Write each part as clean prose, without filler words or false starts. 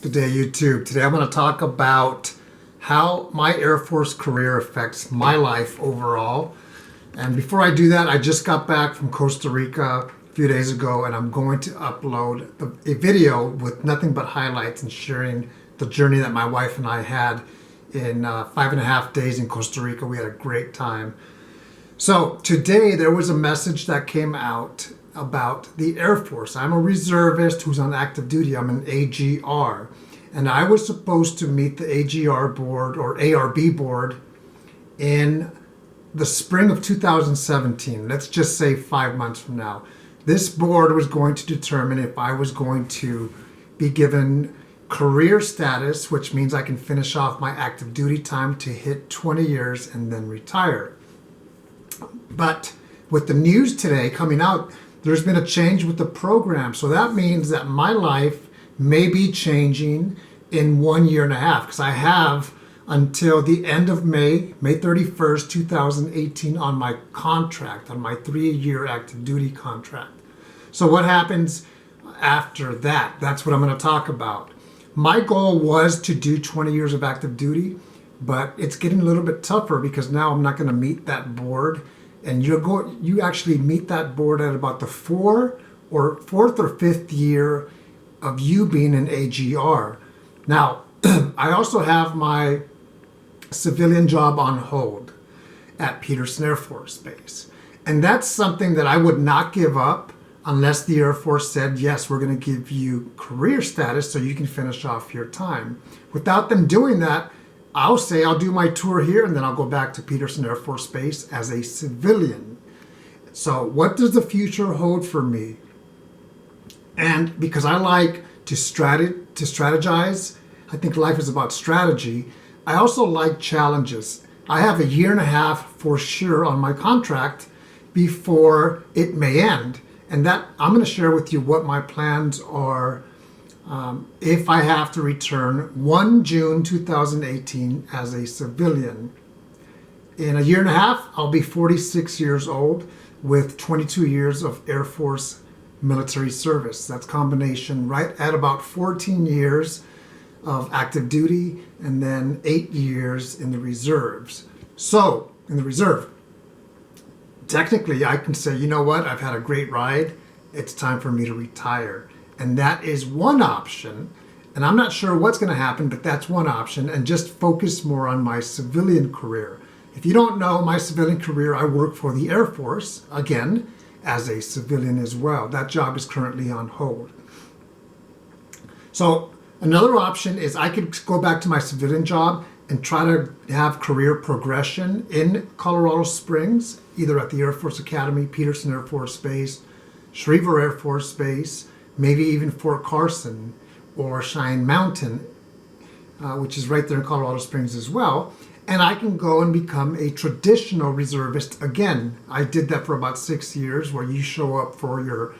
Good day, YouTube. Today I'm going to talk about how my Air Force career affects my life overall. And before I do that, I just got back from Costa Rica a few days ago, and I'm going to upload a video with nothing but highlights and sharing the journey that my wife and I had in 5.5 days in Costa Rica. We had a great time. So today there was a message that came out about the Air Force. I'm a reservist who's on active duty. I'm an AGR. And I was supposed to meet the AGR board or ARB board in the spring of 2017. Let's just say 5 months from now. This board was going to determine if I was going to be given career status, which means I can finish off my active duty time to hit 20 years and then retire. But with the news today coming out, there's been a change with the program. So that means that my life may be changing in 1.5 years, because I have until the end of May 31st, 2018 on my contract, on my 3-year active duty contract. So what happens after that? That's what I'm going to talk about. My goal was to do 20 years of active duty, but it's getting a little bit tougher because now I'm not going to meet that board. And you actually meet that board at about the fourth or fifth year of you being an AGR. Now, I also have my civilian job on hold at Peterson Air Force Base. And that's something that I would not give up unless the Air Force said, yes, we're going to give you career status so you can finish off your time. Without them doing that, I'll say I'll do my tour here and then I'll go back to Peterson Air Force Base as a civilian. So what does the future hold for me? And because I like to strategize, I think life is about strategy. I also like challenges. I have 1.5 years for sure on my contract before it may end. And that I'm going to share with you what my plans are if I have to return 1 June 2018 as a civilian. In 1.5 years, I'll be 46 years old with 22 years of Air Force military service. That's combination right at about 14 years of active duty and then 8 years in the reserves. So, in the reserve, technically I can say, you know what, I've had a great ride. It's time for me to retire. And that is one option. And I'm not sure what's going to happen, but that's one option. And just focus more on my civilian career. If you don't know my civilian career, I work for the Air Force, again, as a civilian as well. That job is currently on hold. So another option is I could go back to my civilian job and try to have career progression in Colorado Springs, either at the Air Force Academy, Peterson Air Force Base, Schriever Air Force Base, maybe even Fort Carson or Cheyenne Mountain, which is right there in Colorado Springs as well. And I can go and become a traditional reservist again. I did that for about 6 years, where you show up for your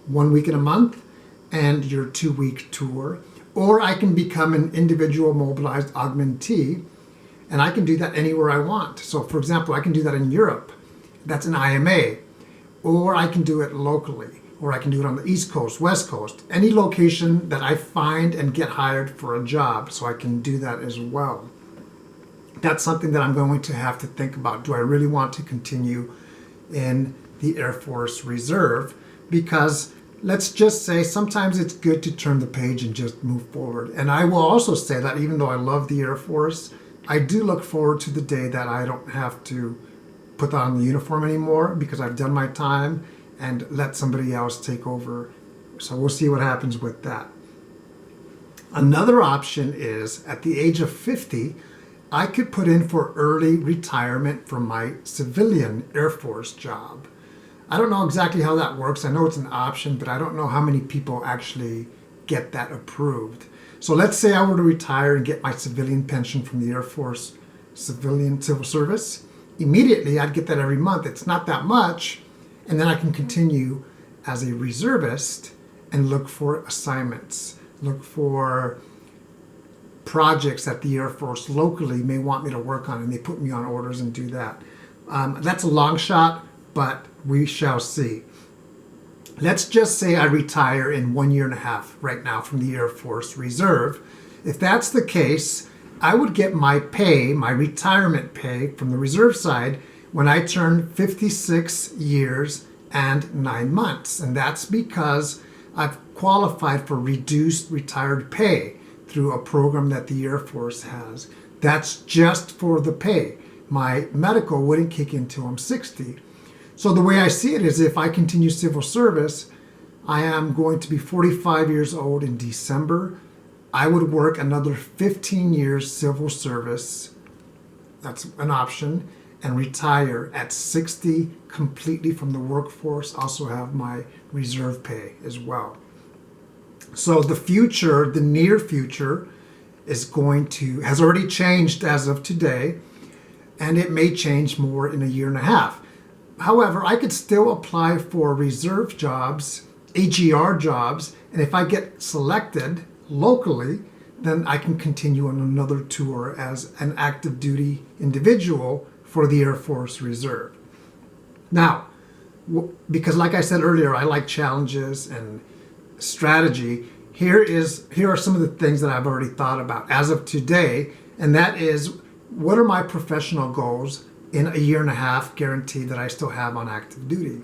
1 week in a month and your 2-week tour. Or I can become an individual mobilized augmentee, and I can do that anywhere I want. So for example, I can do that in Europe. That's an IMA. Or I can do it locally. Or I can do it on the East Coast, West Coast, any location that I find and get hired for a job, so I can do that as well. That's something that I'm going to have to think about. Do I really want to continue in the Air Force Reserve? Because let's just say sometimes it's good to turn the page and just move forward. And I will also say that even though I love the Air Force, I do look forward to the day that I don't have to put on the uniform anymore because I've done my time and let somebody else take over. So we'll see what happens with that. Another option is at the age of 50, I could put in for early retirement from my civilian Air Force job. I don't know exactly how that works. I know it's an option, but I don't know how many people actually get that approved. So let's say I were to retire and get my civilian pension from the Air Force Civilian Civil Service. Immediately, I'd get that every month. It's not that much. And then I can continue as a reservist and look for assignments, look for projects that the Air Force locally may want me to work on, and they put me on orders and do that. That's a long shot, but we shall see. Let's just say I retire in 1 year and a half right now from the Air Force Reserve. If that's the case, I would get my pay, my retirement pay from the reserve side when I turn 56 years and 9 months. And that's because I've qualified for reduced retired pay through a program that the Air Force has. That's just for the pay. My medical wouldn't kick in till I'm 60. So the way I see it is if I continue civil service, I am going to be 45 years old in December. I would work another 15 years civil service. That's an option. And retire at 60 completely from the workforce. Also have my reserve pay as well. So the future, the near future, has already changed as of today, and it may change more in 1.5 years. However, I could still apply for reserve jobs, AGR jobs, and if I get selected locally, then I can continue on another tour as an active duty individual for the Air Force Reserve. Now, because like I said earlier, I like challenges and strategy. Here are some of the things that I've already thought about as of today, and that is, what are my professional goals in 1.5 years guaranteed that I still have on active duty?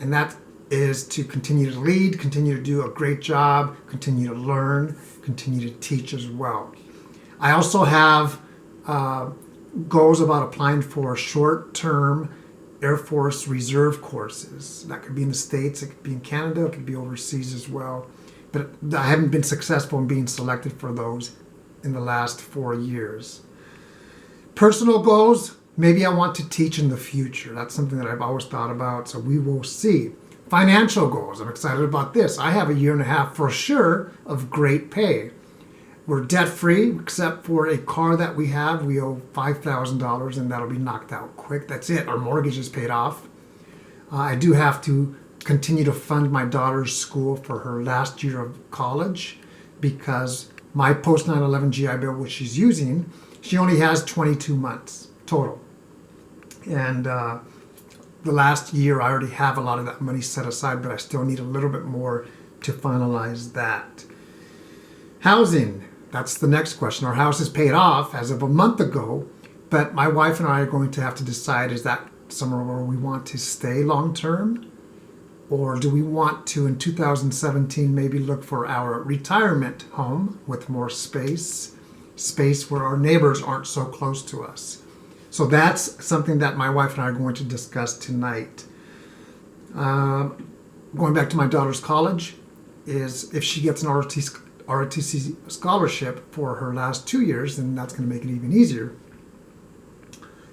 And that is to continue to lead, continue to do a great job, continue to learn, continue to teach as well. I also have goals about applying for short-term Air Force Reserve courses. That could be in the States, it could be in Canada, it could be overseas as well. But I haven't been successful in being selected for those in the last 4 years. Personal goals, maybe I want to teach in the future. That's something that I've always thought about, so we will see. Financial goals, I'm excited about this. I have 1.5 years for sure of great pay. We're debt-free, except for a car that we have. We owe $5,000, and that'll be knocked out quick. That's it. Our mortgage is paid off. I do have to continue to fund my daughter's school for her last year of college because my post 9/11 GI Bill, which she's using, she only has 22 months total. And the last year, I already have a lot of that money set aside, but I still need a little bit more to finalize that. Housing. That's the next question. Our house is paid off as of a month ago, but my wife and I are going to have to decide, is that somewhere where we want to stay long term? Or do we want to, in 2017, maybe look for our retirement home with more space where our neighbors aren't so close to us? So that's something that my wife and I are going to discuss tonight. Going back to my daughter's college, is if she gets an ROTC scholarship for her last 2 years, then that's going to make it even easier.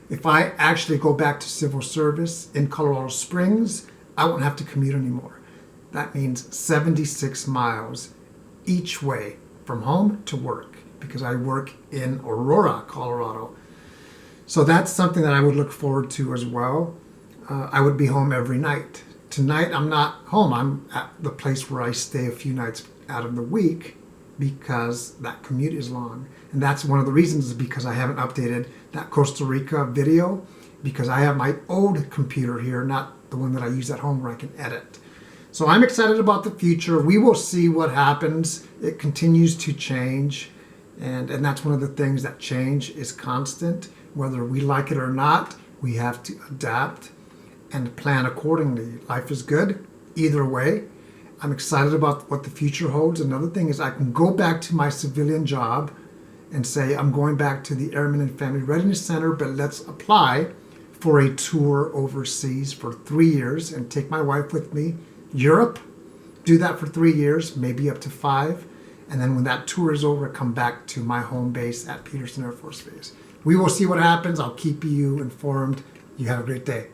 If I actually go back to civil service in Colorado Springs, I won't have to commute anymore. That means 76 miles each way from home to work because I work in Aurora, Colorado. So that's something that I would look forward to as well. I would be home every night. Tonight I'm not home. I'm at the place where I stay a few nights out of the week because that commute is long. And that's one of the reasons is because I haven't updated that Costa Rica video because I have my old computer here, not the one that I use at home where I can edit. So I'm excited about the future. We will see what happens. It continues to change. And that's one of the things that change is constant. Whether we like it or not, we have to adapt and plan accordingly. Life is good either way. I'm excited about what the future holds. Another thing is I can go back to my civilian job and say I'm going back to the Airmen and Family Readiness Center, but let's apply for a tour overseas for 3 years and take my wife with me. Europe, do that for 3 years, maybe up to 5. And then when that tour is over, come back to my home base at Peterson Air Force Base. We will see what happens. I'll keep you informed. You have a great day.